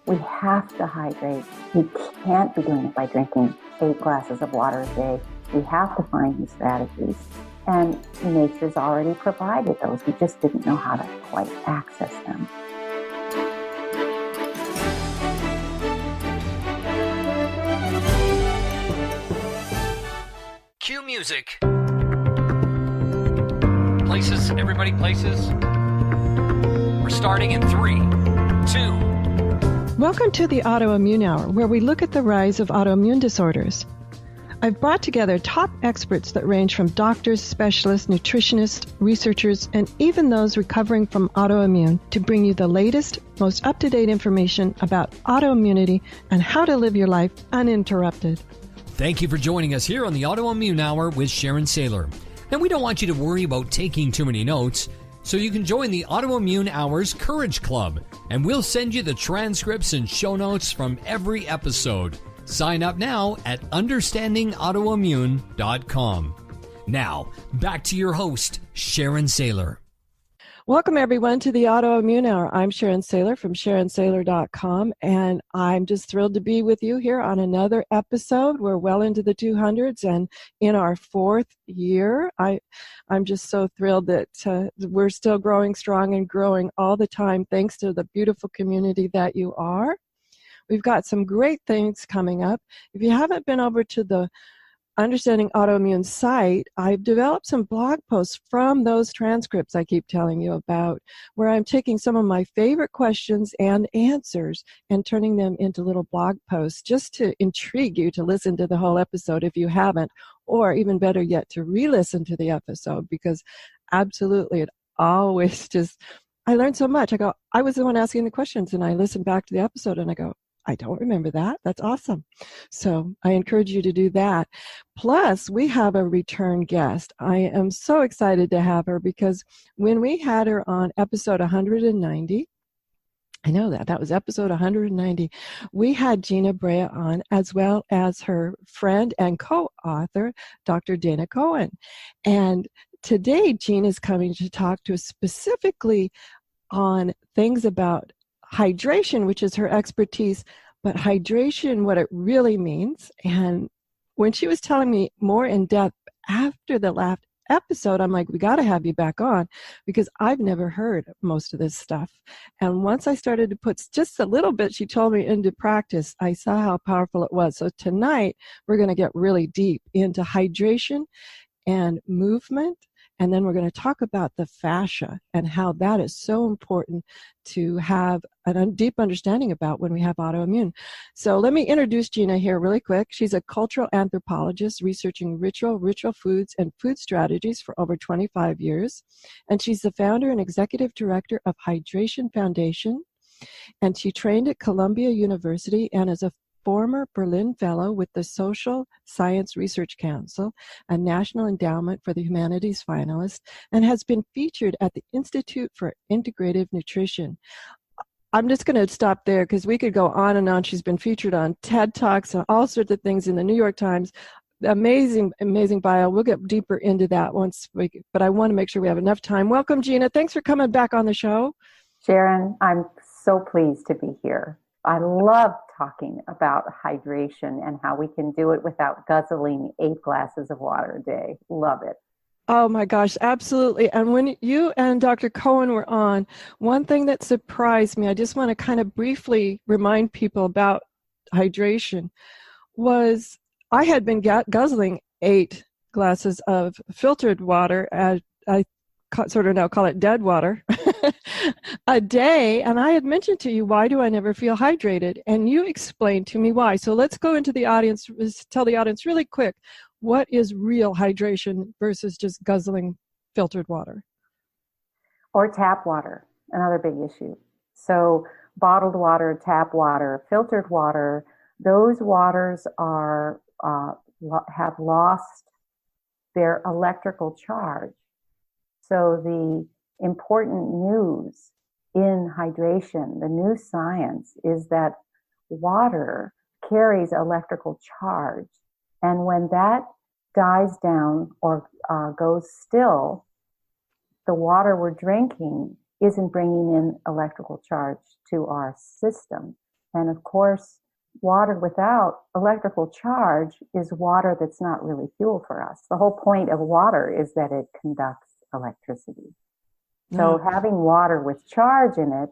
We have to hydrate. We can't be doing it by drinking 8 glasses of water a day. We have to find new strategies. And nature's already provided those. We just didn't know how to quite access them. Cue music. Places, everybody, places. We're starting in 3, 2. Welcome to the Autoimmune Hour, where we look at the rise of autoimmune disorders. I've brought together top experts that range from doctors, specialists, nutritionists, researchers, and even those recovering from autoimmune to bring you the latest, most up-to-date information about autoimmunity and how to live your life uninterrupted. Thank you for joining us here on the Autoimmune Hour with Sharon Saylor. And we don't want you to worry about taking too many notes, so you can join the Autoimmune Hour's Courage Club, and we'll send you the transcripts and show notes from every episode. Sign up now at understandingautoimmune.com. Now, back to your host, Sharon Saylor. Welcome, everyone, to the Autoimmune Hour. I'm Sharon Saylor from SharonSaylor.com, and I'm just thrilled to be with you here on another episode. We're well into the 200s and in our 4th year. I'm just so thrilled that we're still growing strong and growing all the time, thanks to the beautiful community that you are. We've got some great things coming up. If you haven't been over to the Understanding Autoimmune site, I've developed some blog posts from those transcripts I keep telling you about, where I'm taking some of my favorite questions and answers and turning them into little blog posts just to intrigue you to listen to the whole episode if you haven't, or even better yet, to re-listen to the episode, because absolutely it always just, I learned so much. I was the one asking the questions, and I listened back to the episode and I go, I don't remember that. That's awesome. So I encourage you to do that. Plus, we have a return guest. I am so excited to have her because when we had her on episode 190, I know that was episode 190, we had Gina Bria on, as well as her friend and co-author, Dr. Dana Cohen. And today, Gina is coming to talk to us specifically on things about hydration, which is her expertise, but hydration, what it really means. And when she was telling me more in depth after the last episode, I'm like, we got to have you back on, because I've never heard most of this stuff. And once I started to put just a little bit she told me into practice, I saw how powerful it was. So tonight, we're going to get really deep into hydration and movement. And then we're going to talk about the fascia and how that is so important to have a deep understanding about when we have autoimmune. So let me introduce Gina here really quick. She's a cultural anthropologist researching ritual foods and food strategies for over 25 years. And she's the founder and executive director of Hydration Foundation. And she trained at Columbia University and is a former Berlin Fellow with the Social Science Research Council, a National Endowment for the Humanities finalist, and has been featured at the Institute for Integrative Nutrition. I'm just going to stop there because we could go on and on. She's been featured on TED Talks and all sorts of things in the New York Times. Amazing, amazing bio. We'll get deeper into that but I want to make sure we have enough time. Welcome, Gina. Thanks for coming back on the show. Sharon, I'm so pleased to be here. I love talking about hydration and how we can do it without guzzling 8 glasses of water a day. Love it. Oh my gosh, absolutely. And when you and Dr. Cohen were on, one thing that surprised me, I just want to kind of briefly remind people about hydration, was I had been guzzling 8 glasses of filtered water, I sort of now call it dead water, a day. And I had mentioned to you, why do I never feel hydrated? And you explained to me why. So let's go into the audience, tell the audience really quick, what is real hydration versus just guzzling filtered water? Or tap water, another big issue. So bottled water, tap water, filtered water, those waters are have lost their electrical charge. So the important news in hydration, the new science, is that water carries electrical charge. And when that dies down or goes still, the water we're drinking isn't bringing in electrical charge to our system. And of course, water without electrical charge is water that's not really fuel for us. The whole point of water is that it conducts electricity. So having water with charge in it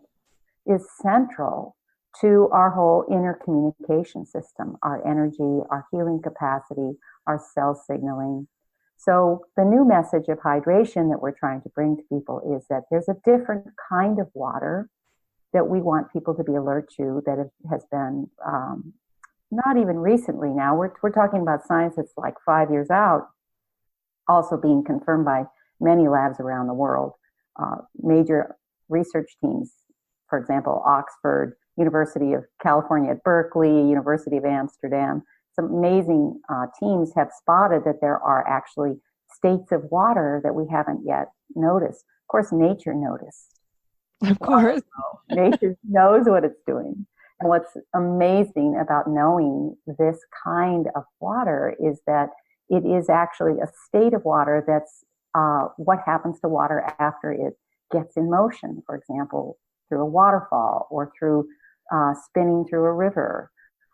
is central to our whole inner communication system, our energy, our healing capacity, our cell signaling. So the new message of hydration that we're trying to bring to people is that there's a different kind of water that we want people to be alert to, that has been not even recently now. We're talking about science that's like 5 years out, also being confirmed by many labs around the world. Major research teams, for example, Oxford, University of California at Berkeley, University of Amsterdam, some amazing teams have spotted that there are actually states of water that we haven't yet noticed. Of course, nature noticed. Of course. Nature knows what it's doing. And what's amazing about knowing this kind of water is that it is actually a state of water that's what happens to water after it gets in motion, for example, through a waterfall or through spinning through a river,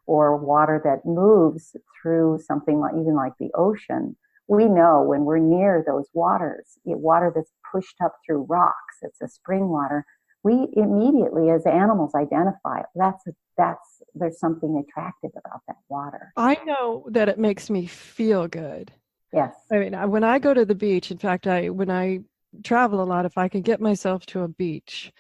or water that moves through something like, even like the ocean. We know when we're near those waters, water that's pushed up through rocks, it's a spring water, we immediately as animals identify there's something attractive about that water. I know that it makes me feel good. Yes. I mean, when I go to the beach, in fact, when I travel a lot, if I can get myself to a beach,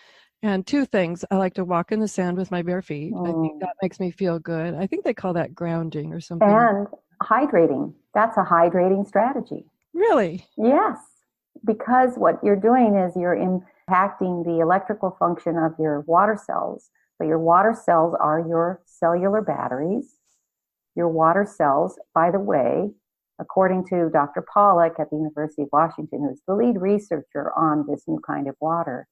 and two things, I like to walk in the sand with my bare feet. I think that makes me feel good. I think they call that grounding or something. And hydrating. That's a hydrating strategy. Really? Yes. Because what you're doing is you're impacting the electrical function of your water cells. So your water cells are your cellular batteries. Your water cells, by the way, according to Dr. Pollack at the University of Washington, who's the lead researcher on this new kind of water,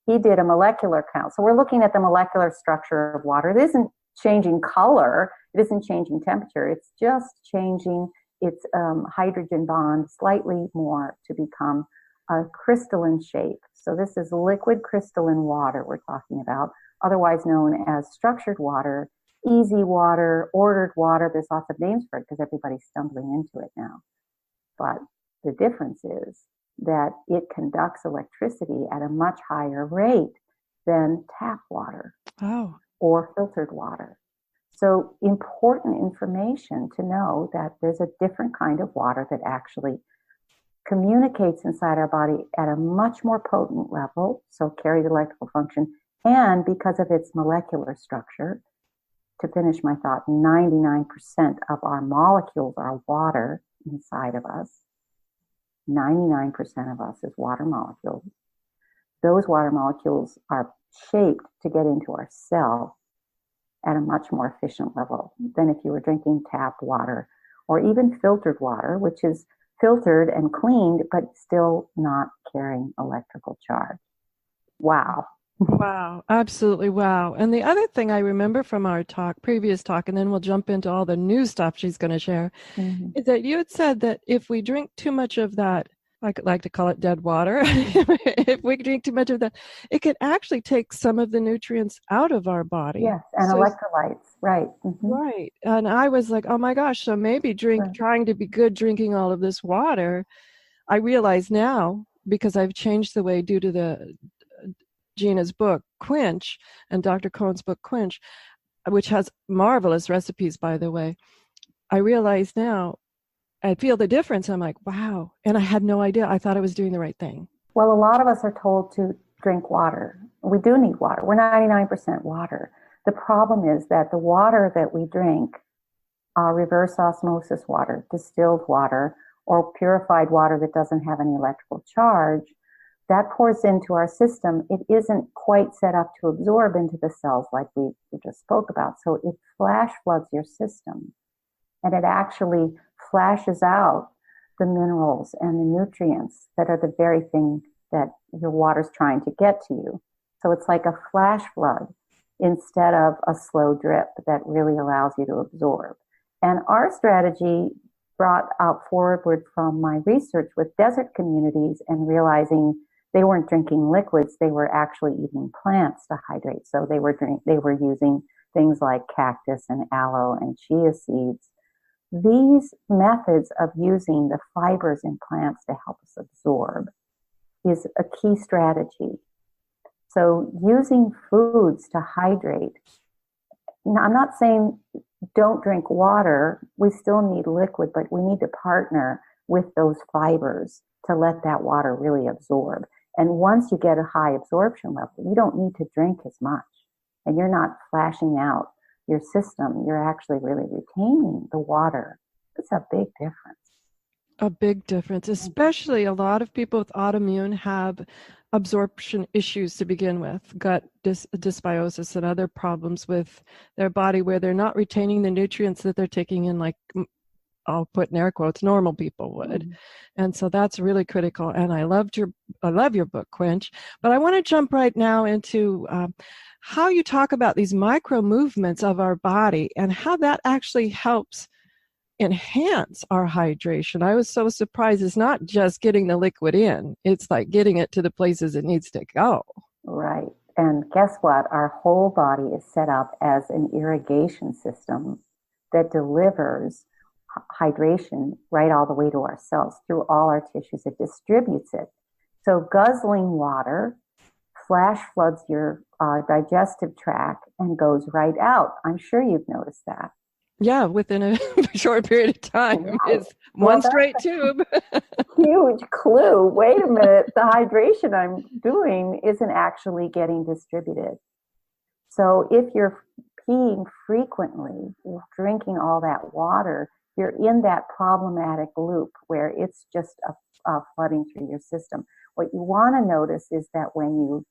he did a molecular count. So we're looking at the molecular structure of water. It isn't changing color. It isn't changing temperature. It's just changing its hydrogen bond slightly more to become a crystalline shape. So this is liquid crystalline water we're talking about, otherwise known as structured water, easy water, ordered water. There's lots of names for it because everybody's stumbling into it now. But the difference is that it conducts electricity at a much higher rate than tap water or filtered water. So important information to know that there's a different kind of water that actually communicates inside our body at a much more potent level, so carries electrical function, and because of its molecular structure, to finish my thought, 99% of our molecules are water inside of us. 99% of us is water molecules. Those water molecules are shaped to get into our cell at a much more efficient level than if you were drinking tap water or even filtered water, which is filtered and cleaned, but still not carrying electrical charge. Wow. Wow, absolutely wow. And the other thing I remember from our previous talk, and then we'll jump into all the new stuff she's going to share, is that you had said that if we drink too much of that, I could like to call it dead water, if we drink too much of that, it could actually take some of the nutrients out of our body. Yes, and electrolytes, right. Right. And I was like, oh my gosh, so maybe trying to be good drinking all of this water, I realize now, because I've changed the way due to Gina's book, Quench, and Dr. Cohen's book, Quench, which has marvelous recipes, by the way. I realize now, I feel the difference. I'm like, wow. And I had no idea. I thought I was doing the right thing. Well, a lot of us are told to drink water. We do need water. We're 99% water. The problem is that the water that we drink, reverse osmosis water, distilled water, or purified water that doesn't have any electrical charge, that pours into our system. It isn't quite set up to absorb into the cells like we just spoke about. So it flash floods your system, and it actually flashes out the minerals and the nutrients that are the very thing that your water's trying to get to you. So it's like a flash flood instead of a slow drip that really allows you to absorb. And our strategy brought out forward from my research with desert communities and realizing they weren't drinking liquids, they were actually eating plants to hydrate. So they were using things like cactus and aloe and chia seeds. These methods of using the fibers in plants to help us absorb is a key strategy. So using foods to hydrate. Now, I'm not saying don't drink water. We still need liquid, but we need to partner with those fibers to let that water really absorb. And once you get a high absorption level, you don't need to drink as much. And you're not flashing out your system. You're actually really retaining the water. It's a big difference. A big difference, especially a lot of people with autoimmune have absorption issues to begin with, gut dysbiosis and other problems with their body where they're not retaining the nutrients that they're taking in, like I'll put in air quotes, normal people would. Mm-hmm. And so that's really critical. And I love your book, Quench. But I want to jump right now into how you talk about these micro movements of our body and how that actually helps enhance our hydration. I was so surprised. It's not just getting the liquid in. It's like getting it to the places it needs to go. Right. And guess what? Our whole body is set up as an irrigation system that delivers hydration right all the way to our cells through all our tissues. It distributes it. So guzzling water flash floods your digestive tract and goes right out. I'm sure you've noticed that. Yeah, within a short period of time. Right. It's one straight tube. Huge clue. Wait a minute. The hydration I'm doing isn't actually getting distributed. So if you're peeing frequently, drinking all that water, you're in that problematic loop where it's just flooding through your system. What you want to notice is that when you,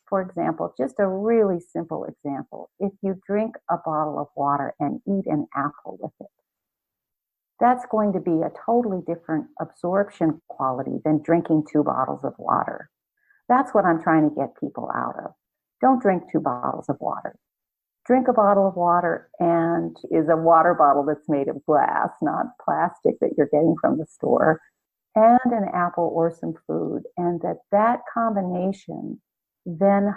for example, just a really simple example, if you drink a bottle of water and eat an apple with it, that's going to be a totally different absorption quality than drinking 2 bottles of water. That's what I'm trying to get people out of. Don't drink 2 bottles of water. Drink a bottle of water and is a water bottle that's made of glass, not plastic that you're getting from the store, and an apple or some food. And that combination then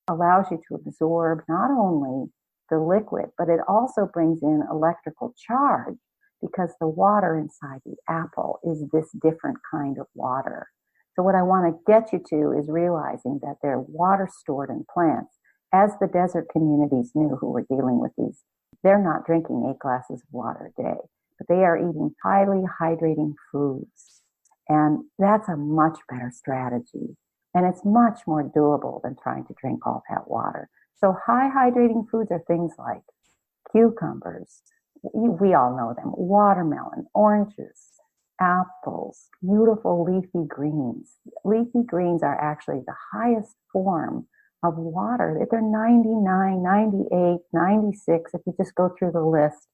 allows you to absorb not only the liquid, but it also brings in electrical charge because the water inside the apple is this different kind of water. So what I want to get you to is realizing that there's water stored in plants. As the desert communities knew who were dealing with these, they're not drinking 8 glasses of water a day, but they are eating highly hydrating foods. And that's a much better strategy. And it's much more doable than trying to drink all that water. So high hydrating foods are things like cucumbers. We all know them. Watermelon, oranges, apples, beautiful leafy greens. Leafy greens are actually the highest form of water. They're 99, 98, 96. If you just go through the list,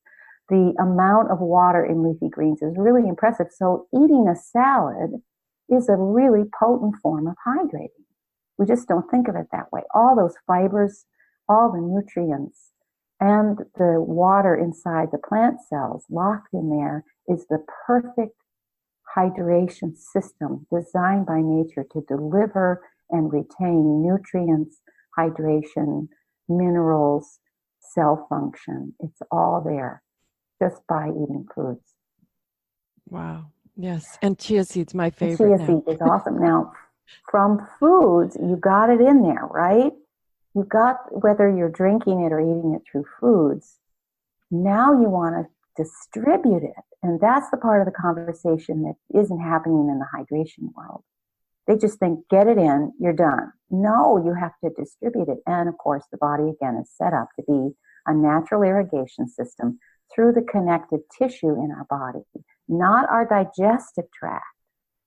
the amount of water in leafy greens is really impressive. So eating a salad is a really potent form of hydrating. We just don't think of it that way. All those fibers, all the nutrients, and the water inside the plant cells locked in there is the perfect hydration system designed by nature to deliver and retain nutrients, hydration, minerals, cell function. It's all there just by eating foods. Wow. Yes. And chia seeds, my favorite. Chia seed is awesome. Now, from foods, you got it in there, right? You got, whether you're drinking it or eating it through foods, now you want to distribute it. And that's the part of the conversation that isn't happening in the hydration world. They just think, get it in, you're done. No, you have to distribute it. And of course, the body, again, is set up to be a natural irrigation system through the connective tissue in our body, not our digestive tract.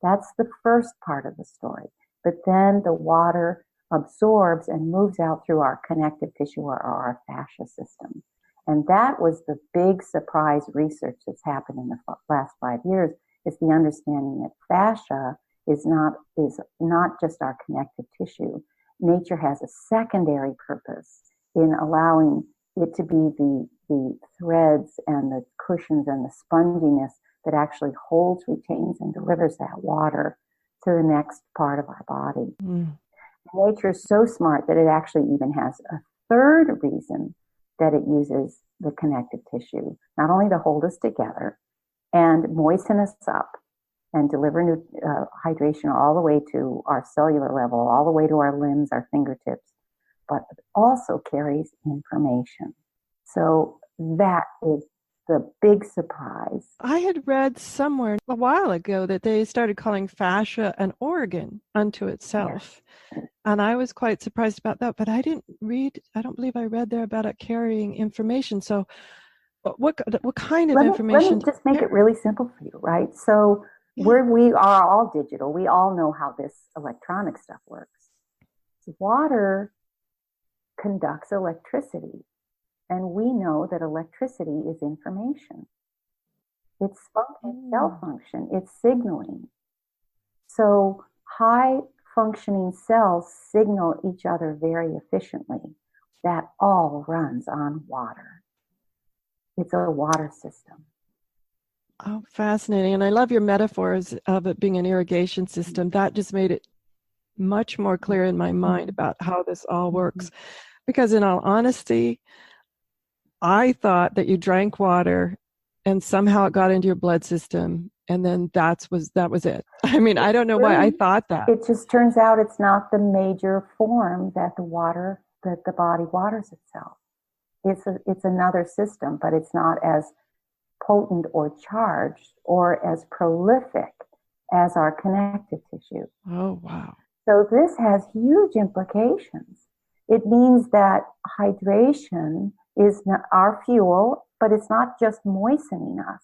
That's the first part of the story. But then the water absorbs and moves out through our connective tissue or our fascia system. And that was the big surprise research that's happened in the last 5 years, is the understanding that fascia is not just our connective tissue. Nature has a secondary purpose in allowing it to be the threads and the cushions and the sponginess that actually holds, retains, and delivers that water to the next part of our body. Nature is so smart that it actually even has a third reason that it uses the connective tissue, not only to hold us together and moisten us up and deliver hydration all the way to our cellular level, all the way to our limbs, our fingertips, but it also carries information. So that is the big surprise. I had read somewhere a while ago that they started calling fascia an organ unto itself. Yes. And I was quite surprised about that, but I don't believe I read there about it carrying information. So what kind of information? Let me just make it really simple for you, right? So we are all digital. We all know how this electronic stuff works. Water conducts electricity. And we know that electricity is information. It's cell function. It's signaling. So high functioning cells signal each other very efficiently. That all runs on water. It's a water system. Oh, fascinating. And I love your metaphors of it being an irrigation system. That just made it much more clear in my mind about how this all works. Because in all honesty, I thought that you drank water and somehow it got into your blood system, and then that was it. I mean, I don't know why I thought that. It just turns out it's not the major form that the body waters itself. It's another system, but it's not as potent or charged or as prolific as our connective tissue. Oh, wow. So this has huge implications. It means that hydration is our fuel, but it's not just moistening us.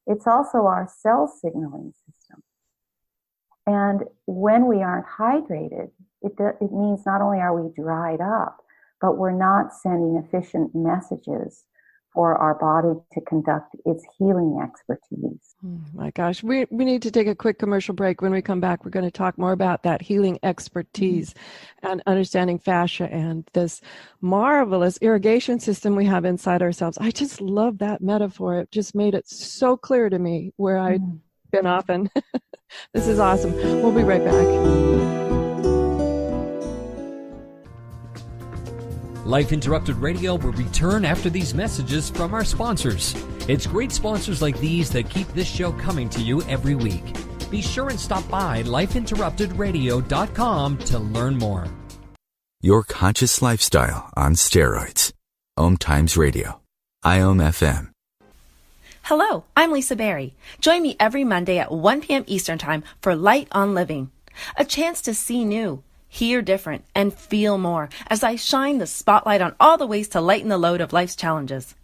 It's also our cell signaling system. And when we aren't hydrated, it means not only are we dried up, but we're not sending efficient messages for our body to conduct its healing expertise. Oh my gosh, we need to take a quick commercial break. When we come back, we're going to talk more about that healing expertise and understanding fascia and this marvelous irrigation system we have inside ourselves. I just love that metaphor. It just made it so clear to me where I'd been off, and this is awesome. We'll be right back. Life Interrupted Radio will return after these messages from our sponsors. It's great sponsors like these that keep this show coming to you every week. Be sure and stop by lifeinterruptedradio.com to learn more. Your conscious lifestyle on steroids. OMTimes Radio. IOM FM. Hello, I'm Lisa Berry. Join me every Monday at 1 p.m. Eastern Time for Light on Living. A chance to see new, hear different, and feel more as I shine the spotlight on all the ways to lighten the load of life's challenges.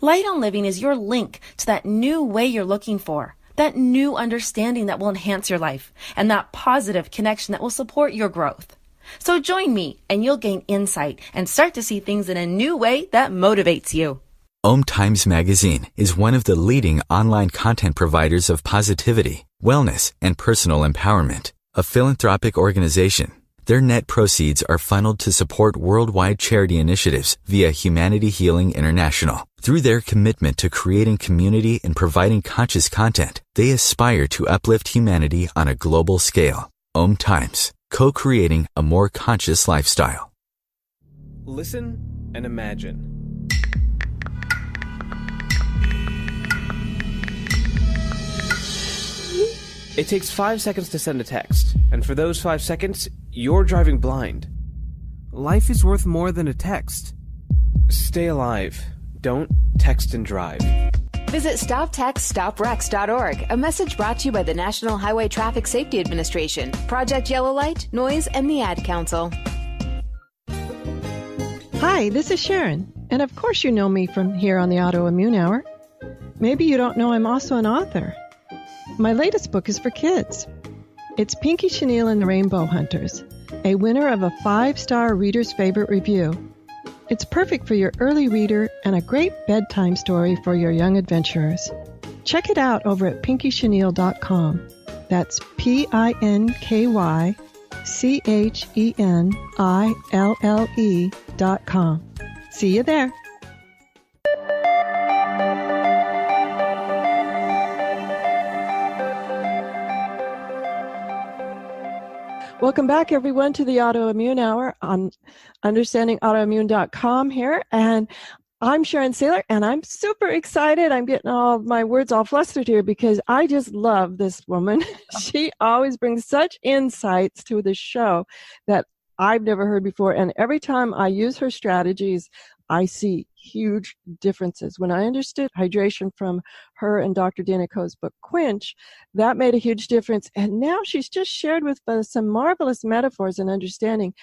Light on Living is your link to that new way you're looking for, that new understanding that will enhance your life, and that positive connection that will support your growth. So join me and you'll gain insight and start to see things in a new way that motivates you. OMTimes Magazine is one of the leading online content providers of positivity, wellness, and personal empowerment. A philanthropic organization, their net proceeds are funneled to support worldwide charity initiatives via Humanity Healing International. Through their commitment to creating community and providing conscious content, they aspire to uplift humanity on a global scale. OMTimes, co-creating a more conscious lifestyle. Listen and imagine. It takes 5 seconds to send a text, and for those 5 seconds, you're driving blind. Life is worth more than a text. Stay alive. Don't text and drive. Visit StopTextStopWrecks.org, a message brought to you by the National Highway Traffic Safety Administration, Project Yellow Light, Noise, and the Ad Council. Hi, this is Sharon, and of course you know me from here on the Autoimmune Hour. Maybe you don't know I'm also an author. My latest book is for kids. It's Pinky Chenille and the Rainbow Hunters, a winner of a 5-star Reader's Favorite review. It's perfect for your early reader and a great bedtime story for your young adventurers. Check it out over at pinkychenille.com. That's PinkyChenille.com. See you there. Welcome back, everyone, to the Autoimmune Hour on understandingautoimmune.com here. And I'm Sharon Saylor, and I'm super excited. I'm getting all my words all flustered here because I just love this woman. She always brings such insights to the show that I've never heard before. And every time I use her strategies, I see huge differences. When I understood hydration from her and Dr. Dana Coe's book, Quench, that made a huge difference. And now she's just shared with us some marvelous metaphors and understanding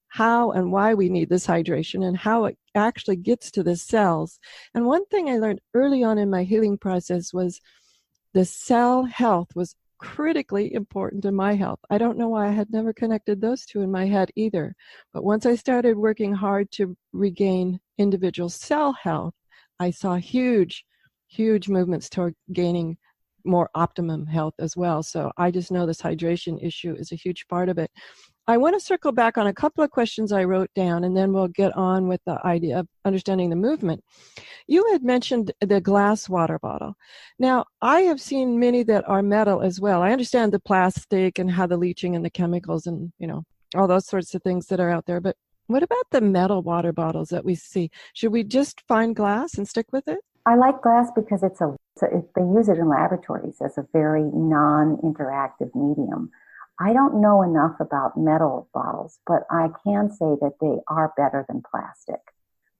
how and why we need this hydration and how it actually gets to the cells. And one thing I learned early on in my healing process was the cell health was critically important to my health. I don't know why I had never connected those two in my head either. But once I started working hard to regain individual cell health, I saw huge movements toward gaining more optimum health as well. So I just know this hydration issue is a huge part of it. I want to circle back on a couple of questions I wrote down, and then we'll get on with the idea of understanding the movement. You had mentioned the glass water bottle. Now, I have seen many that are metal as well. I understand the plastic and how the leaching and the chemicals and, all those sorts of things that are out there. But what about the metal water bottles that we see? Should we just find glass and stick with it? I like glass because they use it in laboratories as a very non-interactive medium. I don't know enough about metal bottles, but I can say that they are better than plastic.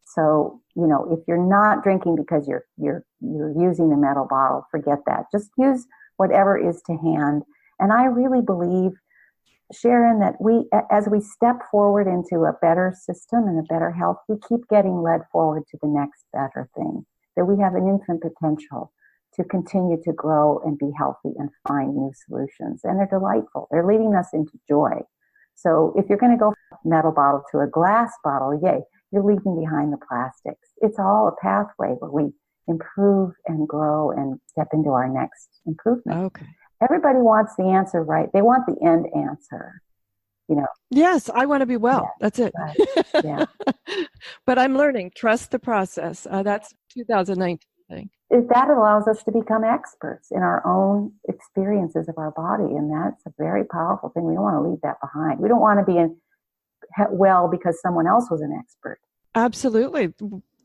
So, if you're not drinking because you're using a metal bottle, forget that. Just use whatever is to hand. And I really believe, Sharon, that as we step forward into a better system and a better health, we keep getting led forward to the next better thing, that we have an infinite potential to continue to grow and be healthy and find new solutions. And they're delightful. They're leading us into joy. So if you're going to go from a metal bottle to a glass bottle, yay, you're leaving behind the plastics. It's all a pathway where we improve and grow and step into our next improvement. Okay. Everybody wants the answer right. They want the end answer. Yes, I want to be well. Yeah, that's it. right. Yeah. But I'm learning. Trust the process. That's 2019 thing. That allows us to become experts in our own experiences of our body, and that's a very powerful thing. We don't want to leave that behind. We don't want to be well because someone else was an expert. Absolutely.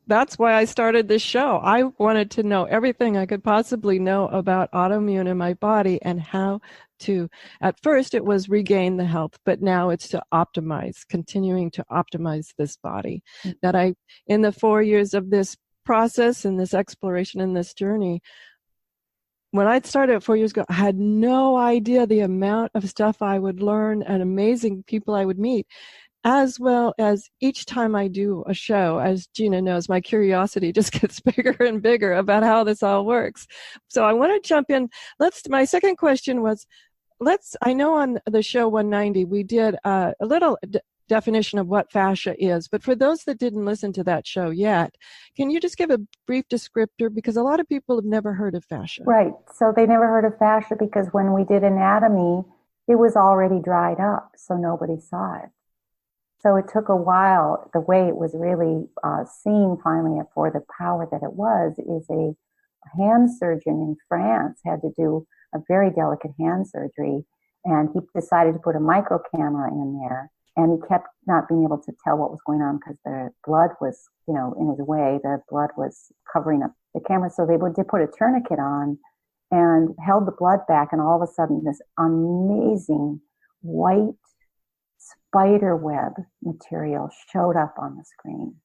That's why I started this show. I wanted to know everything I could possibly know about autoimmune in my body and how to, at first it was regain the health, but now it's to optimize, continuing to optimize this body. Mm-hmm. That in the 4 years of this process and this exploration and this journey, when I started 4 years ago, I had no idea the amount of stuff I would learn and amazing people I would meet, as well as each time I do a show, as Gina knows, my curiosity just gets bigger and bigger about how this all works. So I want to jump in. My second question was, I know on the show 190, we did a little definition of what fascia is, but for those that didn't listen to that show yet, can you just give a brief descriptor, because a lot of people have never heard of fascia. Right. So they never heard of fascia because when we did anatomy, it was already dried up, so nobody saw it. So it took a while. The way it was really seen finally for the power that it was is a hand surgeon in France had to do a very delicate hand surgery, and he decided to put a micro camera in there. And he kept not being able to tell what was going on because the blood was, in his way. The blood was covering up the camera. So they did put a tourniquet on and held the blood back. And all of a sudden, this amazing white spider web material showed up on the screen.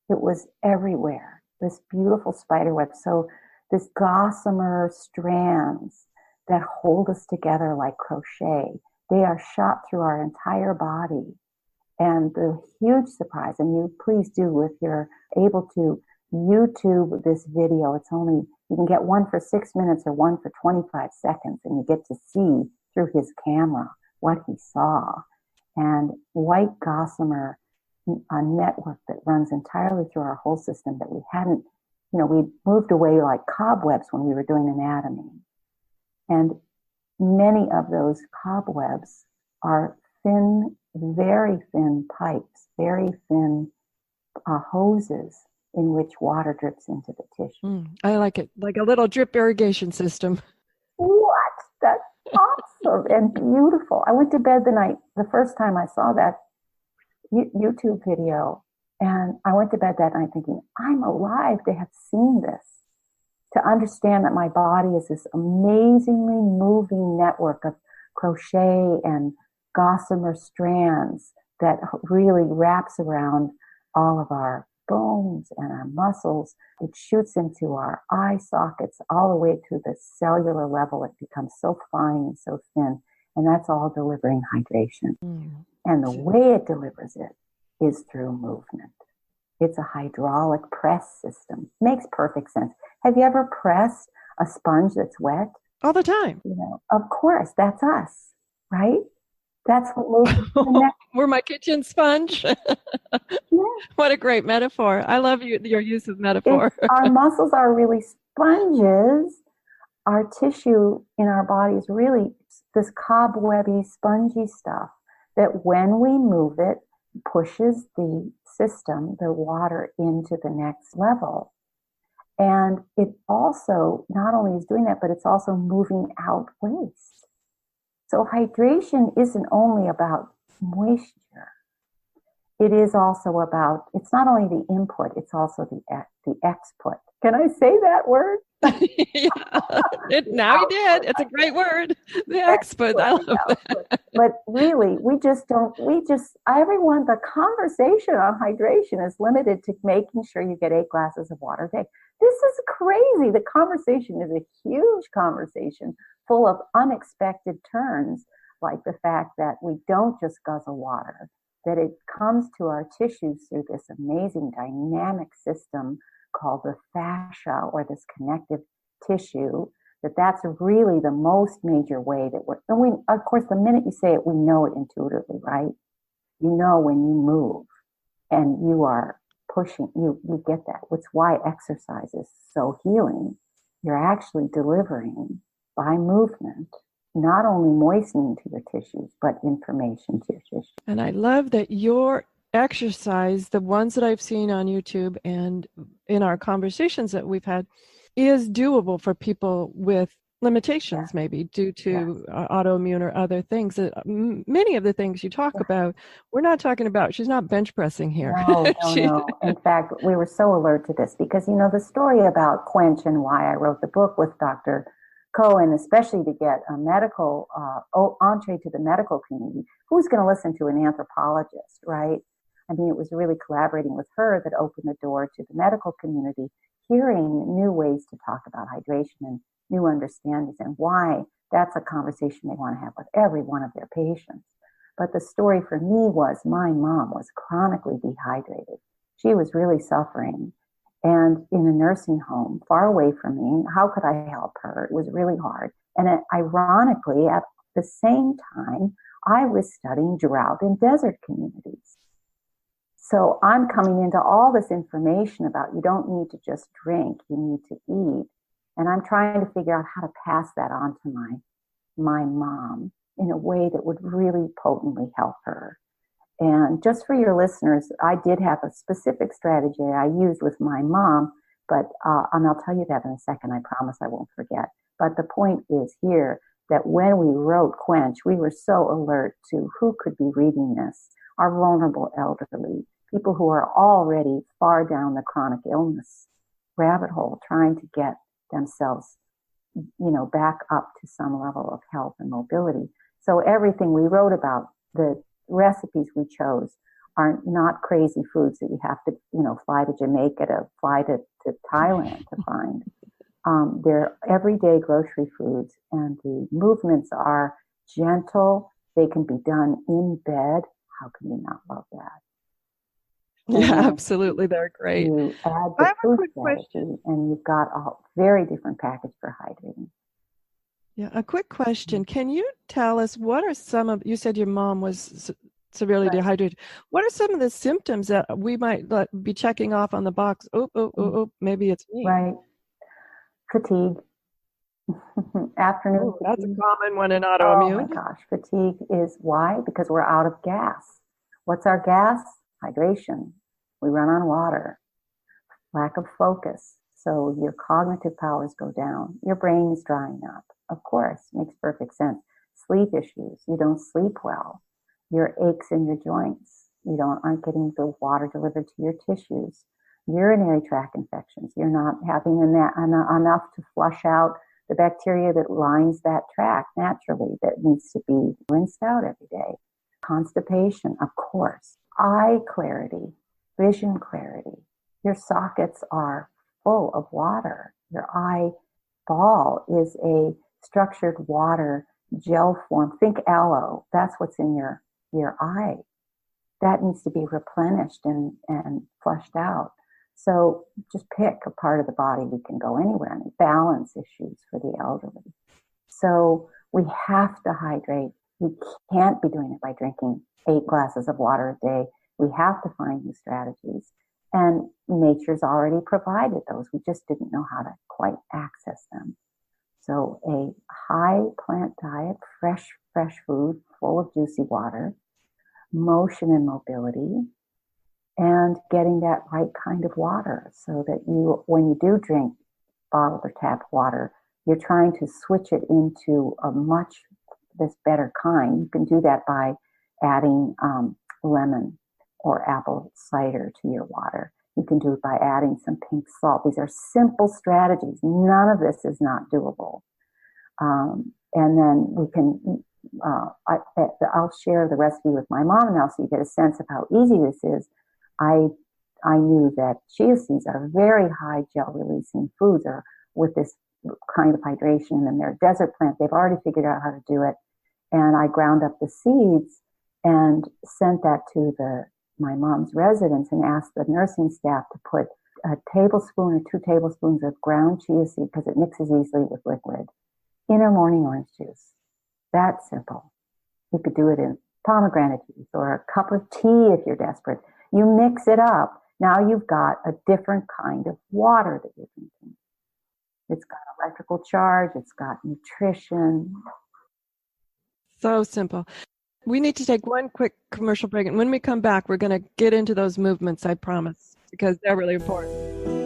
It was everywhere, this beautiful spider web. So this gossamer strands that hold us together like crochet, they are shot through our entire body. And the huge surprise, and you please do, if you're able to YouTube this video, you can get one for 6 minutes or one for 25 seconds, and you get to see through his camera what he saw. And white gossamer, a network that runs entirely through our whole system that we hadn't, we moved away like cobwebs when we were doing anatomy. And many of those cobwebs are thin, very thin pipes, very thin hoses in which water drips into the tissue. I like it, like a little drip irrigation system. What? That's awesome and beautiful. I went to bed the first time I saw that YouTube video, And I went to bed that night thinking, I'm alive to have seen this, to understand that my body is this amazingly moving network of crochet and gossamer strands that really wraps around all of our bones and our muscles. It shoots into our eye sockets all the way to the cellular level. It becomes so fine and so thin. And that's all delivering hydration. And the way it delivers it is through movement. It's a hydraulic press system. Makes perfect sense. Have you ever pressed a sponge that's wet? All the time. Of course, that's us, right? That's what moves the next. We're my kitchen sponge. Yeah. What a great metaphor. I love your use of metaphor. Our muscles are really sponges. Our tissue in our body is really this cobwebby, spongy stuff that when we move it, pushes the system, the water, into the next level. And it also not only is doing that, but it's also moving out waste. So hydration isn't only about moisture. It is also about, it's not only the input, it's also the exput. Can I say that word? Yeah. Now you did. It's a great word. The exput. I love that. But really, everyone, the conversation on hydration is limited to making sure you get 8 glasses of water a day. This is crazy. The conversation is a huge conversation full of unexpected turns, like the fact that we don't just guzzle water, that it comes to our tissues through this amazing dynamic system called the fascia, or this connective tissue, that's really the most major way that of course, the minute you say it, we know it intuitively, right? You know when you move and you are pushing, you get that. It's why exercise is so healing. You're actually delivering by movement, not only moistening to your tissues, but information to your tissues. And I love that your exercise, the ones that I've seen on YouTube and in our conversations that we've had, is doable for people with limitations, maybe due to autoimmune or other things. Many of the things you talk about, we're not talking about, she's not bench pressing here. No. In fact, we were so alert to this because, the story about Quench and why I wrote the book with Dr. Cohen, especially to get a medical entree to the medical community. Who's going to listen to an anthropologist, right? I mean, it was really collaborating with her that opened the door to the medical community, hearing new ways to talk about hydration and new understandings, and why that's a conversation they want to have with every one of their patients. But the story for me was my mom was chronically dehydrated. She was really suffering and in a nursing home far away from me. How could I help her? It was really hard. And ironically, at the same time, I was studying drought in desert communities. So I'm coming into all this information about you don't need to just drink, you need to eat. And I'm trying to figure out how to pass that on to my mom in a way that would really potently help her. And just for your listeners, I did have a specific strategy I used with my mom, but and I'll tell you that in a second. I promise I won't forget. But the point is here that when we wrote Quench, we were so alert to who could be reading this: our vulnerable elderly, people who are already far down the chronic illness rabbit hole, trying to get themselves, back up to some level of health and mobility. So everything we wrote about, the recipes we chose, are not crazy foods that you have to, fly to Jamaica to fly to Thailand to find. They're everyday grocery foods, and the movements are gentle. They can be done in bed. How can you not love that? Yeah, absolutely. They're great. You add the food strategy, and you've got a very different package for hydrating. Yeah, a quick question. Can you tell us what are some of, you said your mom was severely dehydrated. What are some of the symptoms that we might be checking off on the box? Maybe it's me. Right. Fatigue. Afternoon. That's a common one in autoimmune. Oh my gosh. Fatigue is why? Because we're out of gas. What's our gas? Hydration. We run on water. Lack of focus. So your cognitive powers go down. Your brain is drying up. Of course, makes perfect sense. Sleep issues. You don't sleep well. Your aches in your joints. You aren't getting the water delivered to your tissues. Urinary tract infections. You're not having enough to flush out the bacteria that lines that tract naturally that needs to be rinsed out every day. Constipation, of course. Eye clarity, vision clarity. Your sockets are full of water. Your eyeball is a structured water gel form. Think aloe. That's what's in your eye. That needs to be replenished and flushed out. So just pick a part of the body. We can go anywhere. And balance issues for the elderly. So we have to hydrate. We can't be doing it by drinking 8 glasses of water a day. We have to find new strategies. And nature's already provided those. We just didn't know how to quite access them. So a high plant diet, fresh food, full of juicy water, motion and mobility, and getting that right kind of water so that when you do drink bottled or tap water, you're trying to switch it into this better kind. You can do that by adding lemon or apple cider to your water. You can do it by adding some pink salt. These are simple strategies. None of this is not doable. And then we can, I'll share the recipe with my mom now so you get a sense of how easy this is. I knew that chia seeds are very high gel releasing foods, or with this kind of hydration, and they're a desert plant. They've already figured out how to do it. And I ground up the seeds and sent that to my mom's residence and asked the nursing staff to put a tablespoon or 2 tablespoons of ground chia seed, because it mixes easily with liquid, in her morning orange juice. That's simple. You could do it in pomegranate juice or a cup of tea if you're desperate. You mix it up. Now you've got a different kind of water that you're drinking. It's got electrical charge. It's got nutrition. So simple. We need to take one quick commercial break. And when we come back, we're going to get into those movements, I promise, because they're really important.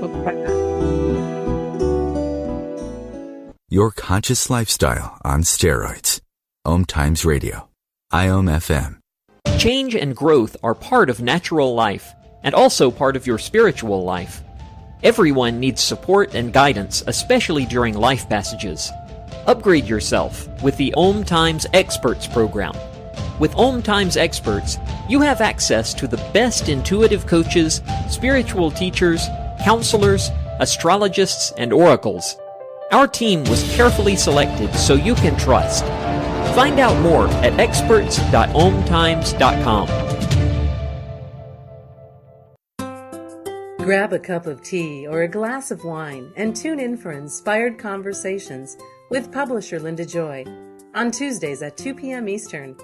We'll be right back. Your conscious lifestyle on steroids. OMTimes Radio. IOM FM. Change and growth are part of natural life, and also part of your spiritual life. Everyone needs support and guidance, especially during life passages. Upgrade yourself with the OMTimes Experts program. With OMTimes Experts, you have access to the best intuitive coaches, spiritual teachers, counselors, astrologists, and oracles. Our team was carefully selected so you can trust. Find out more at experts.omtimes.com. Grab a cup of tea or a glass of wine and tune in for Inspired Conversations with publisher Linda Joy on Tuesdays at 2 p.m. Eastern.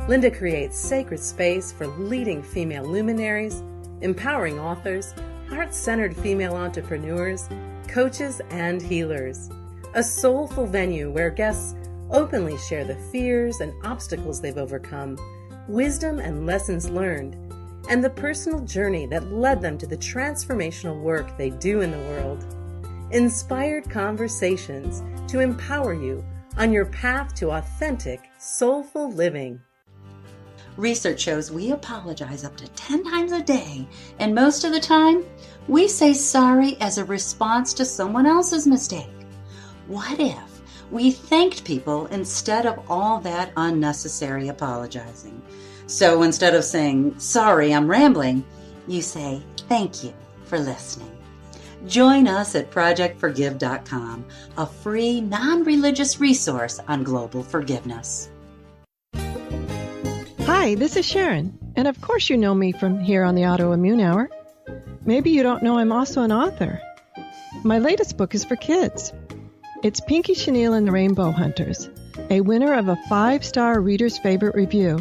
Linda creates sacred space for leading female luminaries, empowering authors, heart-centered female entrepreneurs, coaches, and healers. A soulful venue where guests openly share the fears and obstacles they've overcome, wisdom and lessons learned, and the personal journey that led them to the transformational work they do in the world. Inspired Conversations to empower you on your path to authentic, soulful living. Research shows we apologize up to 10 times a day, and most of the time, we say sorry as a response to someone else's mistake. What if we thanked people instead of all that unnecessary apologizing? So instead of saying, sorry, I'm rambling, you say, thank you for listening. Join us at projectforgive.com, a free, non-religious resource on global forgiveness. Hi, this is Sharon, and of course you know me from here on the Autoimmune Hour. Maybe you don't know I'm also an author. My latest book is for kids. It's Pinky Chenille and the Rainbow Hunters, a winner of a 5-star Reader's Favorite review.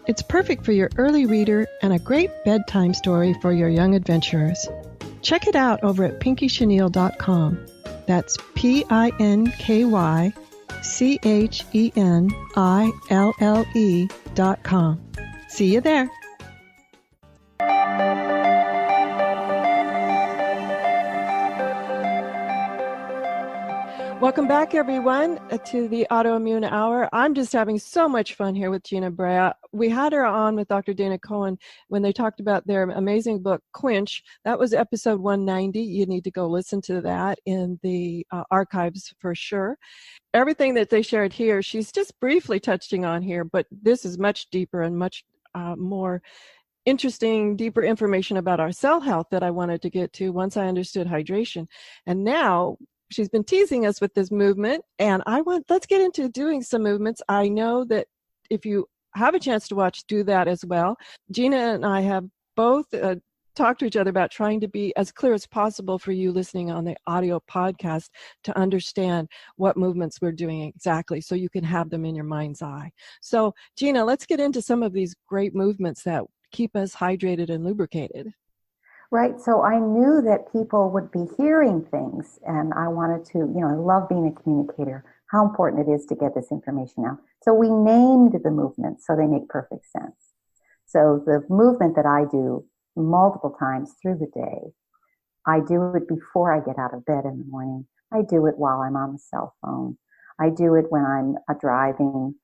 It's perfect for your early reader and a great bedtime story for your young adventurers. Check it out over at pinkychenille.com. That's PinkyChenille.com. See you there. Welcome back, everyone, to the Autoimmune Hour. I'm just having so much fun here with Gina Bria. We had her on with Dr. Dana Cohen when they talked about their amazing book, Quench. That was episode 190. You need to go listen to that in the archives for sure. Everything that they shared here, she's just briefly touching on here, but this is much deeper and much more interesting, deeper information about our cell health that I wanted to get to once I understood hydration. And now she's been teasing us with this movement, and let's get into doing some movements. I know that if you have a chance to watch, do that as well. Gina and I have both talked to each other about trying to be as clear as possible for you listening on the audio podcast to understand what movements we're doing exactly so you can have them in your mind's eye. So, Gina, let's get into some of these great movements that keep us hydrated and lubricated. Right. So I knew that people would be hearing things, and I wanted to, I love being a communicator, how important it is to get this information out. So we named the movements so they make perfect sense. So the movement that I do multiple times through the day, I do it before I get out of bed in the morning. I do it while I'm on the cell phone. I do it when I'm driving.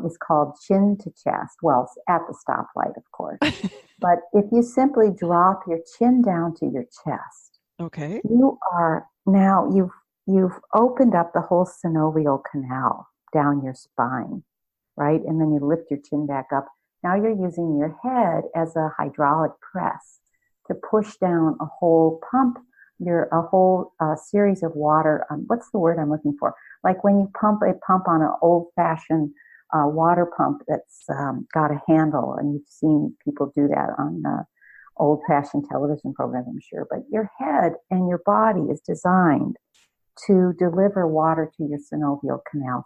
It's called chin to chest. Well, it's at the stoplight, of course. But if you simply drop your chin down to your chest, okay, you've opened up the whole synovial canal down your spine, right? And then you lift your chin back up. Now you're using your head as a hydraulic press to push down a whole series of water. What's the word I'm looking for? Like when you pump on an old-fashioned water pump that's got a handle, and you've seen people do that on old-fashioned television programs, I'm sure. But your head and your body is designed to deliver water to your synovial canal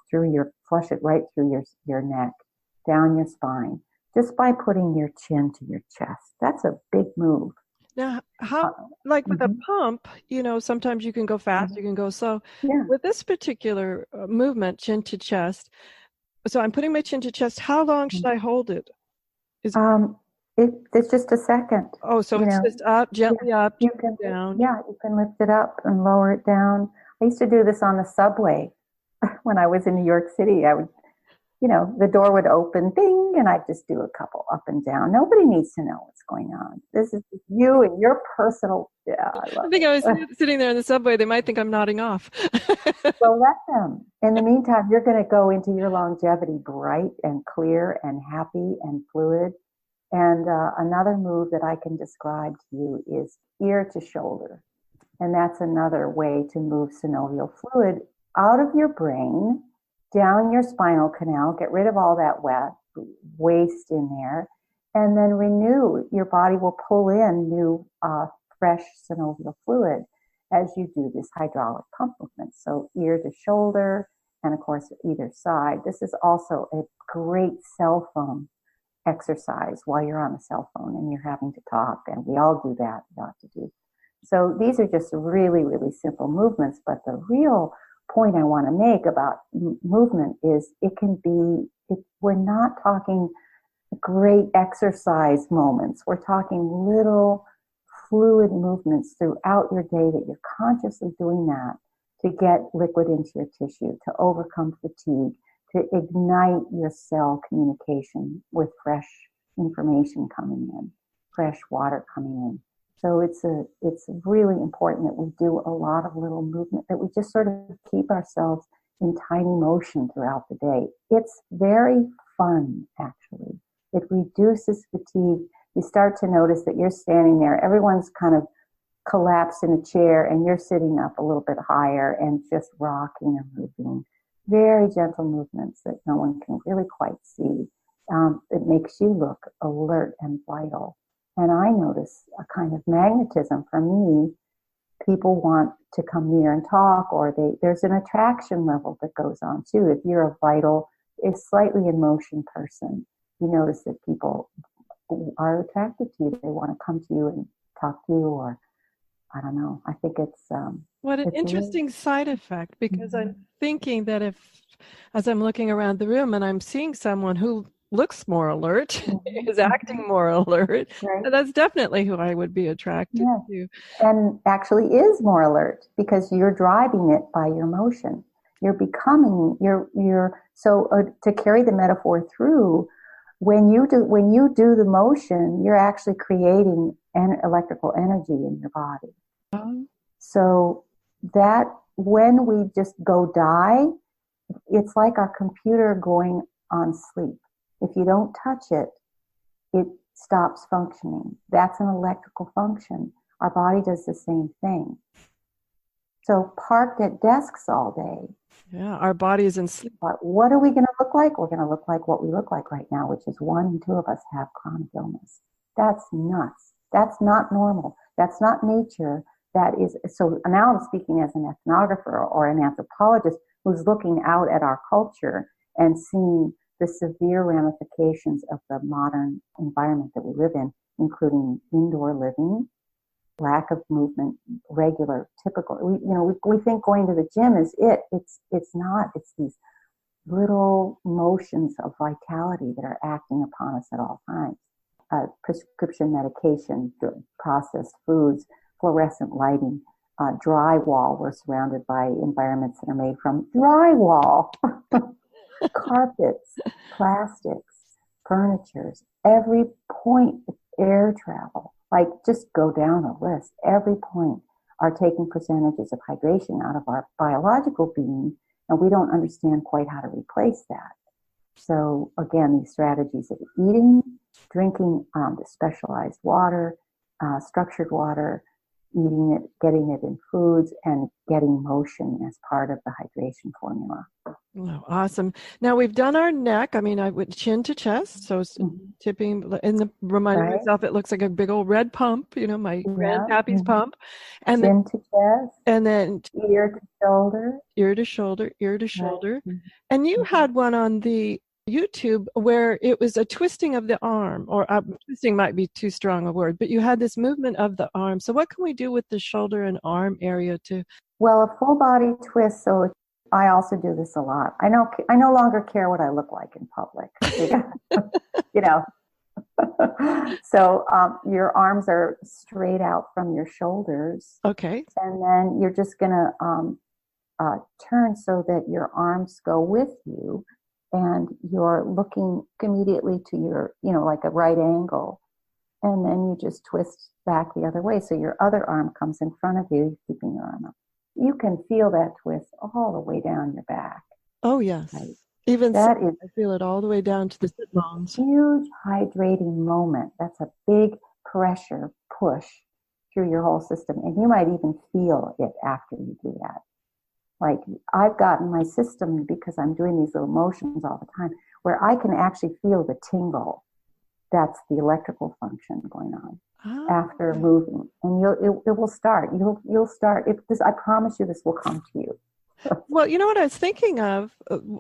flush it right through your neck, down your spine, just by putting your chin to your chest. That's a big move. Now, with a pump, sometimes you can go fast, you can go slow. Yeah. With this particular movement, chin to chest, so I'm putting my chin to chest. How long should I hold it? It's just a second. Oh, so it's just up, gently up, you can down. Yeah, you can lift it up and lower it down. I used to do this on the subway when I was in New York City. I would, the door would open, ding, and I'd just do a couple up and down. Nobody needs to know what's going on. This is you and your personal. Yeah, I think I was sitting there in the subway. They might think I'm nodding off. Well, let them. In the meantime, you're going to go into your longevity bright and clear and happy and fluid. And another move that I can describe to you is ear to shoulder. And that's another way to move synovial fluid out of your brain, down your spinal canal, get rid of all that waste in there, and then renew. Your body will pull in new fresh synovial fluid as you do this hydraulic pump movement. So ear to shoulder, and of course either side. This is also a great cell phone exercise while you're on the cell phone and you're having to talk, and we all do that. We ought to do. So these are just really, really simple movements, but the real point I want to make about movement is we're not talking great exercise moments. We're talking little fluid movements throughout your day that you're consciously doing that to get liquid into your tissue, to overcome fatigue, to ignite your cell communication with fresh information coming in, fresh water coming in. So it's really important that we do a lot of little movement, that we just sort of keep ourselves in tiny motion throughout the day. It's very fun, actually. It reduces fatigue. You start to notice that you're standing there, everyone's kind of collapsed in a chair, and you're sitting up a little bit higher and just rocking and moving. Very gentle movements that no one can really quite see. It makes you look alert and vital. And I notice a kind of magnetism for me. People want to come near and talk, or there's an attraction level that goes on too. If you're a vital, slightly in motion person, you notice that people are attracted to you. They want to come to you and talk to you, or I don't know. I think it's what an interesting side effect, because I'm thinking that as I'm looking around the room and I'm seeing someone who looks more alert, is acting more alert. Right. That's definitely who I would be attracted to. And actually is more alert because you're driving it by your motion. You're becoming, to carry the metaphor through, when you do the motion, you're actually creating an electrical energy in your body. So that when we just go die, it's like our computer going on sleep. If you don't touch it, it stops functioning. That's an electrical function. Our body does the same thing. So parked at desks all day. Yeah, our body is in sleep. But what are we going to look like? We're going to look like what we look like right now, which is 1 in 2 of us have chronic illness. That's nuts. That's not normal. That's not nature. That is, so now I'm speaking as an ethnographer or an anthropologist who's looking out at our culture and seeing the severe ramifications of the modern environment that we live in, including indoor living, lack of movement, regular, typical. We think going to the gym is it. It's not. It's these little motions of vitality that are acting upon us at all times. Prescription medication, processed foods, fluorescent lighting, drywall. We're surrounded by environments that are made from drywall. Carpets, plastics, furnitures, every point of air travel. Like, just go down the list. Every point are taking percentages of hydration out of our biological being, and we don't understand quite how to replace that. So again, these strategies of eating, drinking the specialized water, structured water, eating it, getting it in foods, and getting motion as part of the hydration formula. Oh, awesome. Now we've done our neck. I mean, I went chin to chest, so tipping, and reminding myself it looks like a big old red pump, my grandpappy's pump. And chin to chest. And then ear to shoulder. Ear to shoulder, ear to shoulder. And you had one on the YouTube where it was a twisting of the arm, or twisting might be too strong a word, but you had this movement of the arm. So what can we do with the shoulder and arm area to? Well, a full body twist. So I also do this a lot. I no longer care what I look like in public. So your arms are straight out from your shoulders. Okay. And then you're just going to turn so that your arms go with you. And you're looking immediately to your, like a right angle. And then you just twist back the other way. So your other arm comes in front of you, keeping your arm up. You can feel that twist all the way down your back. Oh, yes. Right? Even that so, I feel it all the way down to the sit bones. Huge hydrating moment. That's a big pressure push through your whole system. And you might even feel it after you do that. Like, I've gotten my system, because I'm doing these little motions all the time, where I can actually feel the tingle. That's the electrical function going on after moving. And it will start. You'll start. I promise you, this will come to you. Well, you know what I was thinking of?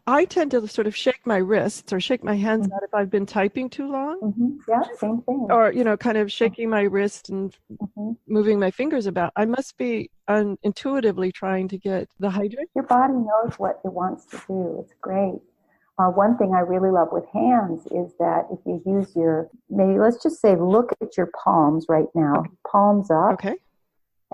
I tend to sort of shake my wrists or shake my hands out if I've been typing too long. Yeah, same thing. Or, kind of shaking my wrist and moving my fingers about. I must be intuitively trying to get the hydration. Your body knows what it wants to do. It's great. One thing I really love with hands is that if you use maybe let's just say, look at your palms right now, palms up. Okay.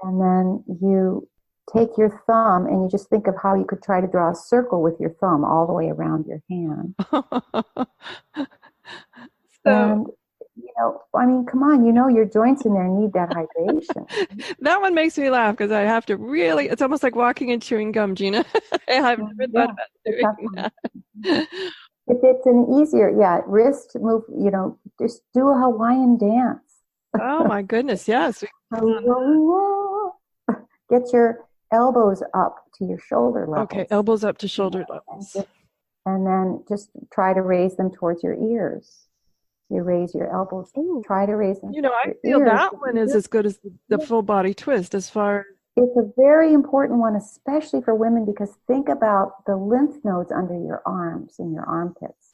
And then you take your thumb and you just think of how you could try to draw a circle with your thumb all the way around your hand. And, come on, your joints in there need that hydration. That one makes me laugh because I have to really, it's almost like walking and chewing gum, Gina. I've never thought about doing that. If it's an easier, wrist move, just do a Hawaiian dance. Oh my goodness, yes. Get your elbows up to your shoulder levels. Okay, elbows up to shoulder levels. And then just try to raise them towards your ears. You raise your elbows. Try to raise them. I feel that one is as good as the full body twist as far. It's a very important one, especially for women, because think about the lymph nodes under your arms and your armpits.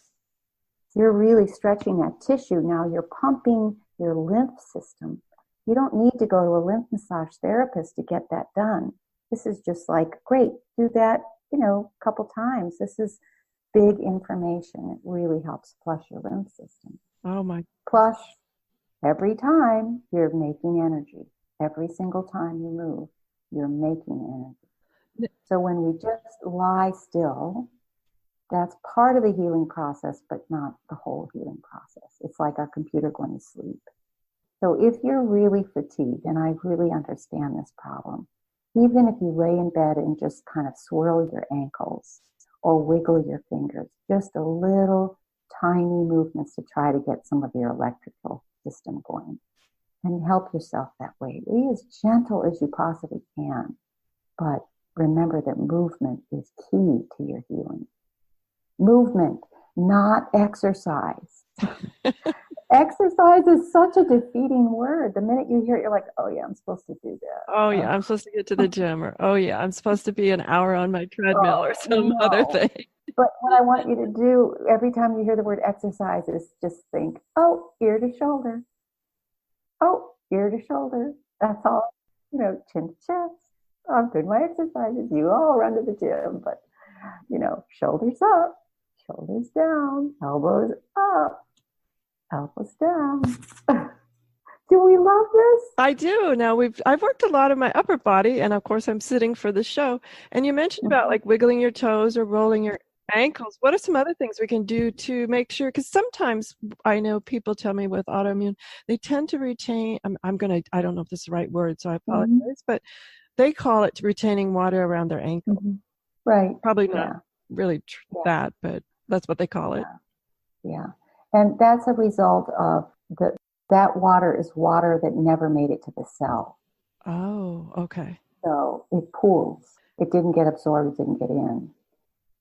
You're really stretching that tissue. Now you're pumping your lymph system. You don't need to go to a lymph massage therapist to get that done. This is just like, great, do that, a couple times. This is big information. It really helps flush your lymph system. Oh my. Plus, every time you're making energy. Every single time you move, you're making energy. So when we just lie still, that's part of the healing process, but not the whole healing process. It's like our computer going to sleep. So if you're really fatigued, and I really understand this problem, even if you lay in bed and just kind of swirl your ankles or wiggle your fingers, just a little tiny movements to try to get some of your electrical system going. And help yourself that way. Be as gentle as you possibly can. But remember that movement is key to your healing. Movement, not exercise. Exercise is such a defeating word. The minute you hear it, you're like, oh yeah, I'm supposed to do that. Oh yeah, I'm supposed to get to the gym, or oh yeah, I'm supposed to be an hour on my treadmill or some other thing. But what I want you to do every time you hear the word exercise is just think, oh, ear to shoulder. Oh, ear to shoulder. That's all, chin to chest. I'm doing my exercises. You all run to the gym, but, shoulders up, shoulders down, elbows up, elbows down. Do we love this? I do. Now I've worked a lot of my upper body, and of course I'm sitting for the show. And you mentioned about like wiggling your toes or rolling your ankles. What are some other things we can do to make sure? Because sometimes I know people tell me with autoimmune, they tend to retain. I don't know if this is the right word, so I apologize, but they call it retaining water around their ankle. Right. Probably not really that, but that's what they call it. Yeah. And that's a result of that water is water that never made it to the cell. Oh, okay. So it pools. It didn't get absorbed, it didn't get in.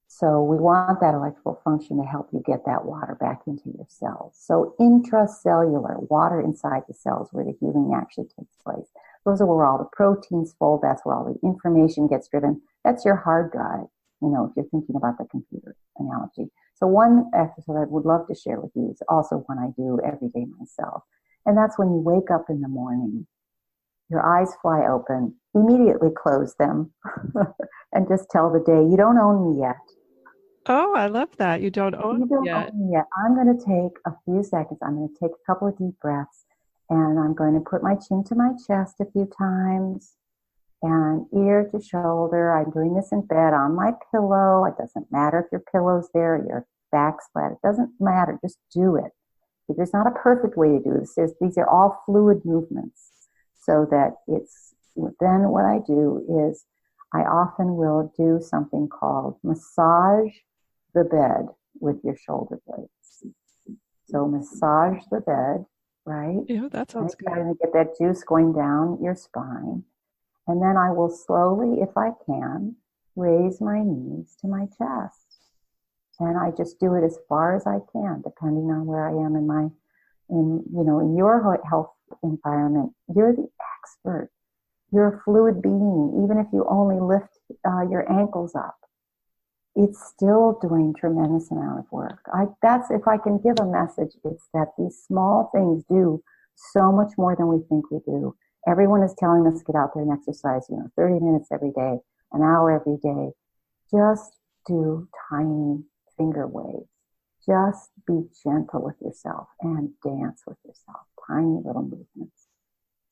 So we want that electrical function to help you get that water back into your cells. So intracellular, water inside the cells where the healing actually takes place. Those are where all the proteins fold. That's where all the information gets driven. That's your hard drive, if you're thinking about the computer analogy. So one exercise I would love to share with you is also one I do every day myself. And that's when you wake up in the morning, your eyes fly open, immediately close them, and just tell the day, you don't own me yet. Oh, I love that. You don't own me yet. I'm going to take a few seconds. I'm going to take a couple of deep breaths, and I'm going to put my chin to my chest a few times, and ear to shoulder. I'm doing this in bed on my pillow. It doesn't matter if your pillow's there, your back's flat. It doesn't matter. Just do it. There's not a perfect way to do this. These are all fluid movements, so that then what I do is I often will do something called massage the bed with your shoulder blades. So massage the bed, right? Yeah, that sounds good. Trying to get that juice going down your spine. And then I will slowly, if I can, raise my knees to my chest. And I just do it as far as I can, depending on where I am in your health environment. You're the expert. You're a fluid being. Even if you only lift your ankles up, it's still doing tremendous amount of work. If I can give a message, it's that these small things do so much more than we think we do. Everyone is telling us to get out there and exercise, 30 minutes every day, an hour every day. Just do tiny finger waves. Just be gentle with yourself and dance with yourself. Tiny little movements.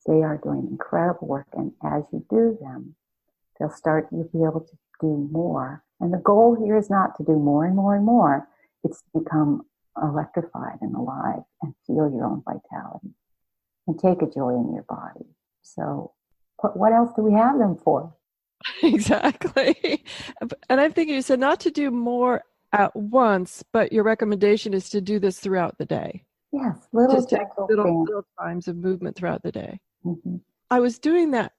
They are doing incredible work, and as you do them, you'll be able to do more. And the goal here is not to do more and more and more. It's to become electrified and alive and feel your own vitality and take a joy in your body. So what else do we have them for? Exactly. And I'm thinking, you said not to do more at once, but your recommendation is to do this throughout the day. Yes, just take little times of movement throughout the day. Mm-hmm. I was doing that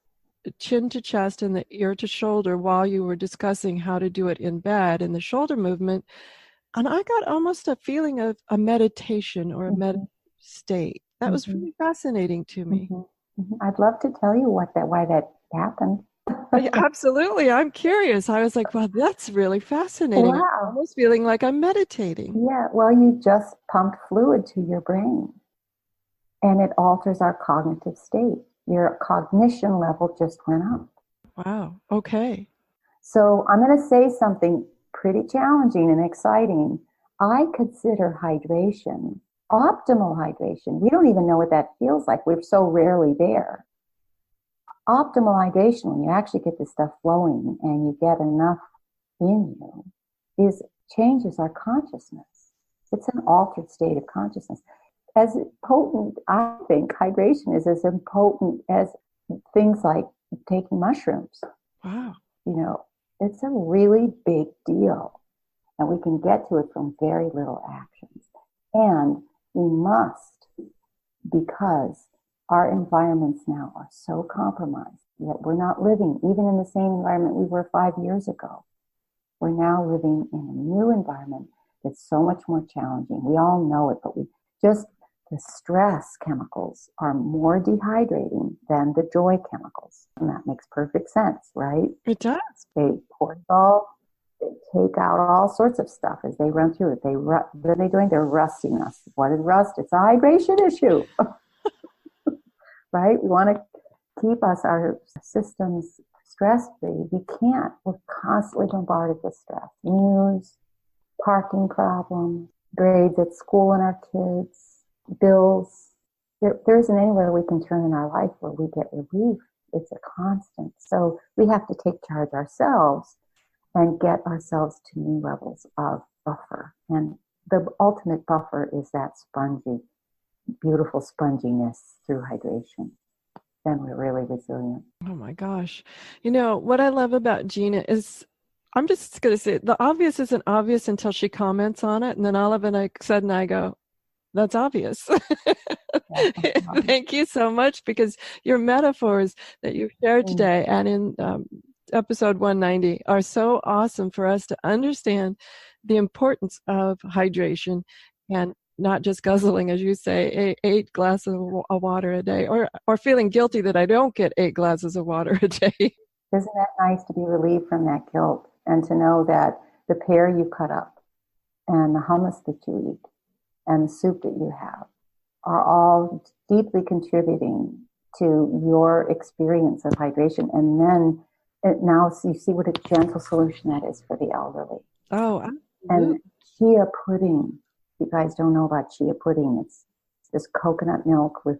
chin to chest and the ear to shoulder while you were discussing how to do it in bed and the shoulder movement, and I got almost a feeling of a meditation or a meditative state. That was really fascinating to me. I'd love to tell you why that happened. Yeah, absolutely. I'm curious. I was like, wow, that's really fascinating. Wow. I'm almost feeling like I'm meditating. Yeah, well, you just pumped fluid to your brain, and it alters our cognitive state. Your cognition level just went up. Wow. Okay. So I'm going to say something pretty challenging and exciting. I consider hydration, optimal hydration. We don't even know what that feels like. We're so rarely there. Optimal hydration, when you actually get this stuff flowing and you get enough in you, changes our consciousness. It's an altered state of consciousness. As potent, I think, hydration is as potent as things like taking mushrooms. Wow. It's a really big deal. And we can get to it from very little actions. And we must, because our environments now are so compromised that we're not living even in the same environment we were 5 years ago. We're now living in a new environment that's so much more challenging. We all know it, but the stress chemicals are more dehydrating than the joy chemicals. And that makes perfect sense, right? It does. They cortisol, they take out all sorts of stuff as they run through it. What are they doing? They're rusting us. What is rust? It's a hydration issue. Right? We want to keep our systems stress-free. We can't. We're constantly bombarded with stress. News, parking problems, grades at school and our kids, bills. There isn't anywhere we can turn in our life where we get relief. It's a constant. So we have to take charge ourselves and get ourselves to new levels of buffer. And the ultimate buffer is that beautiful sponginess through hydration. Then we're really resilient. Oh my gosh. What I love about Gina is, I'm just going to say, the obvious isn't obvious until she comments on it. And then all of a sudden I go, that's obvious. Thank you so much, because your metaphors that you shared today and in episode 190 are so awesome for us to understand the importance of hydration, and not just guzzling, as you say, 8 glasses of water a day, or feeling guilty that I don't get 8 glasses of water a day. Isn't that nice to be relieved from that guilt and to know that the pear you cut up and the hummus that you eat and the soup that you have are all deeply contributing to your experience of hydration. And then now you see what a gentle solution that is for the elderly. Oh, and chia pudding. You guys don't know about chia pudding. It's just coconut milk with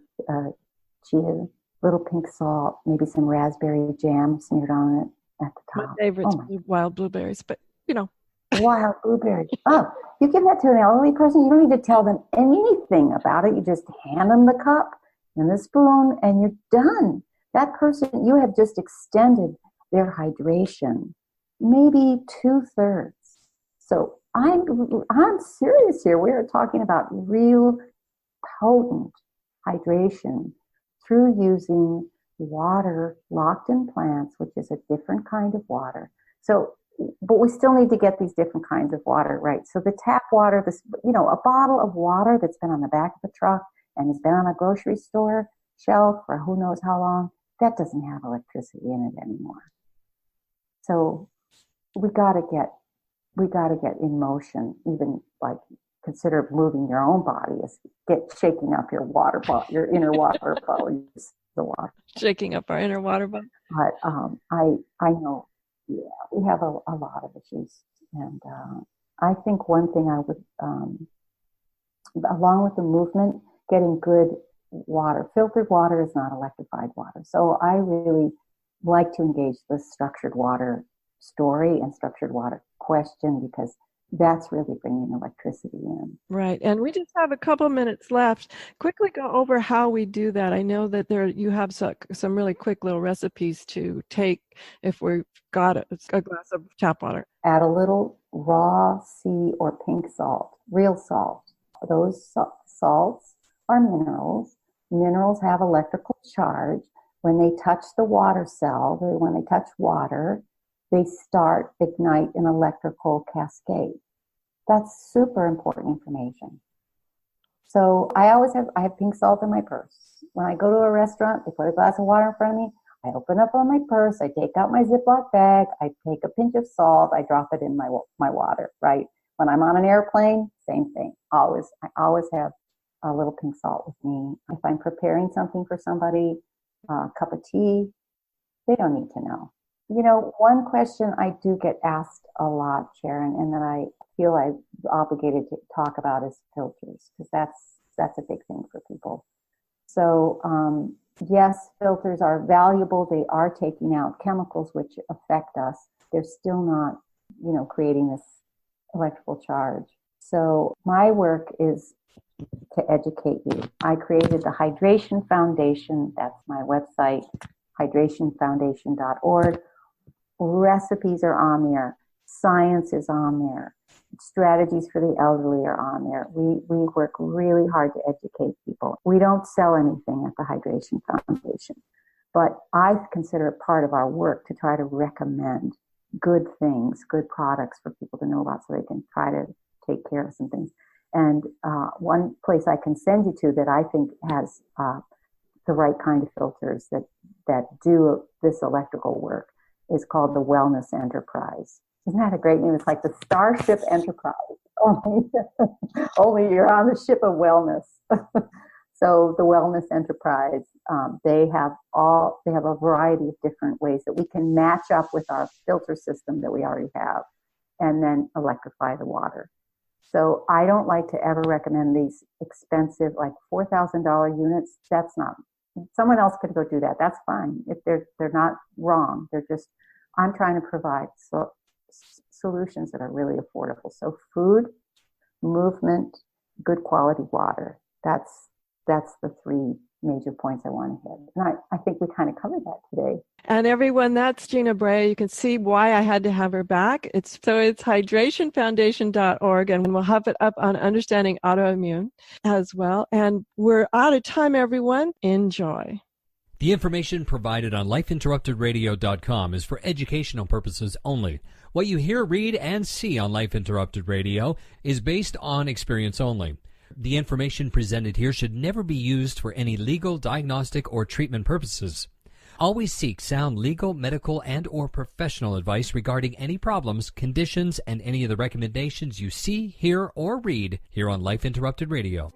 chia, little pink salt, maybe some raspberry jam smeared on it at the top. My favorite's wild blueberries, but Wild blueberries. Oh, you give that to an elderly person, you don't need to tell them anything about it. You just hand them the cup and the spoon and you're done. That person, you have just extended their hydration, maybe 2/3. So I'm serious here. We are talking about real potent hydration through using water locked in plants, which is a different kind of water. So, but we still need to get these different kinds of water, right? So the tap water, a bottle of water that's been on the back of a truck and has been on a grocery store shelf for who knows how long, that doesn't have electricity in it anymore. So we got to get in motion, even like consider moving your own body as shaking up your water bottle, your inner water bottle, use the water. Shaking up our inner water bottle. But I know, we have a lot of issues. And I think one thing I would, along with the movement, getting good water. Filtered water is not electrified water. So I really like to engage the structured water story and structured water question, because that's really bringing electricity in. Right. And we just have a couple minutes left. Quickly go over how we do that. I know that you have some really quick little recipes to take if we've got a glass of tap water. Add a little raw sea or pink salt, real salt. Those salts are minerals. Minerals have electrical charge. When they touch the water cell, when they touch water, they ignite an electrical cascade. That's super important information. So I have pink salt in my purse. When I go to a restaurant, they put a glass of water in front of me. I open up on my purse. I take out my Ziploc bag. I take a pinch of salt. I drop it in my water, right? When I'm on an airplane, same thing. I always have a little pink salt with me. If I'm preparing something for somebody, a cup of tea, they don't need to know. One question I do get asked a lot, Sharon, and that I feel I'm obligated to talk about is filters, because that's a big thing for people. So, yes, filters are valuable. They are taking out chemicals which affect us. They're still not, creating this electrical charge. So my work is to educate you. I created the Hydration Foundation. That's my website, hydrationfoundation.org. Recipes are on there. Science is on there. Strategies for the elderly are on there. We work really hard to educate people. We don't sell anything at the Hydration Foundation, but I consider it part of our work to try to recommend good things, good products for people to know about so they can try to take care of some things. And one place I can send you to that I think has the right kind of filters that do this electrical work is called the Wellness Enterprise. Isn't that a great name? It's like the Starship Enterprise. Only you're on the ship of wellness. So the Wellness Enterprise, they have a variety of different ways that we can match up with our filter system that we already have and then electrify the water. So I don't like to ever recommend these expensive, like $4,000 units. That's not, someone else could go do that. That's fine. If they're not wrong. They're just, I'm trying to provide solutions that are really affordable. So food, movement, good quality water. That's the three major points I want to hit. And I think we kind of covered that today. And everyone, that's Gina Bria. You can see why I had to have her back. It's hydrationfoundation.org, and we'll have it up on Understanding Autoimmune as well. And we're out of time, everyone. Enjoy. The information provided on lifeinterruptedradio.com is for educational purposes only. What you hear, read, and see on Life Interrupted Radio is based on experience only. The information presented here should never be used for any legal, diagnostic, or treatment purposes. Always seek sound legal, medical, and or professional advice regarding any problems, conditions, and any of the recommendations you see, hear, or read here on Life Interrupted Radio.